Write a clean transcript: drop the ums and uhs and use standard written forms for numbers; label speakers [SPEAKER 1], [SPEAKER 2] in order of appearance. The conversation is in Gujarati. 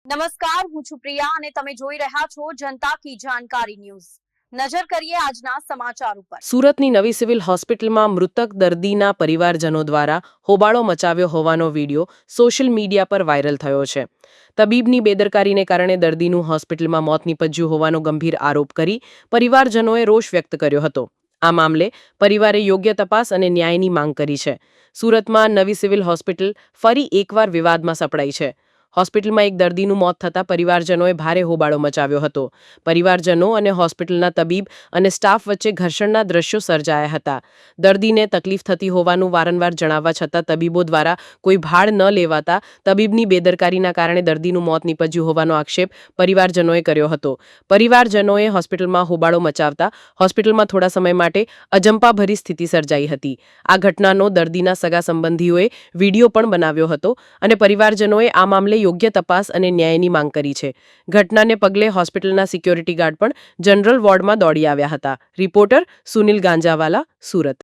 [SPEAKER 1] નમસ્કાર, હું છું પ્રિયા અને તમે જોઈ રહ્યા છો જનતા કી જાણકારી ન્યૂઝ। નજર કરીએ આજના સમાચાર ઉપર।
[SPEAKER 2] સુરતની નવી સિવિલ હોસ્પિટલમાં મૃતક દર્દીના પરિવારજનો દ્વારા હોબાળો મચાવ્યો હોવાનો વિડીયો સોશિયલ મીડિયા પર વાયરલ થયો છે। તબીબની બેદરકારીને કારણે દર્દીનું હોસ્પિટલમાં મોત નીપજ્યું હોવાનો ગંભીર આરોપ કરી પરિવારજનોએ રોષ વ્યક્ત કર્યો હતો। આ મામલે પરિવારે યોગ્ય તપાસ અને ન્યાયની માંગ કરી છે। સુરતમાં નવી સિવિલ હોસ્પિટલ ફરી એકવાર વિવાદમાં સપડાઈ છે। હોસ્પિટલમાં એક દર્દીનું મોત થતાં પરિવારજનોએ ભારે હોબાળો મચાવ્યો હતો। પરિવારજનો અને હોસ્પિટલના તબીબ અને સ્ટાફ વચ્ચે ઘર્ષણના દ્રશ્યો સર્જાયા હતા। દર્દીને તકલીફ થતી હોવાનું વારંવાર જણાવવા છતાં તબીબો દ્વારા કોઈ ભાળ ન લેવાતા તબીબની બેદરકારીના કારણે દર્દીનું મોત નીપજ્યું હોવાનો આક્ષેપ પરિવારજનોએ કર્યો હતો। પરિવારજનોએ હોસ્પિટલમાં હોબાળો મચાવતા હોસ્પિટલમાં થોડા સમય માટે અજંપાભરી સ્થિતિ સર્જાઈ હતી। આ ઘટનાનો દર્દીના સગા સંબંધીઓએ વિડીયો પણ બનાવ્યો હતો અને પરિવારજનોએ આ મામલે યોગ્ય તપાસ અને ન્યાયની માંગ કરી છે। ઘટનાને પગલે હોસ્પિટલના સિક્યોરિટી ગાર્ડ પણ જનરલ વોર્ડમાં દોડી આવ્યા હતા। રિપોર્ટર સુનિલ ગાંજાવાલા, સુરત।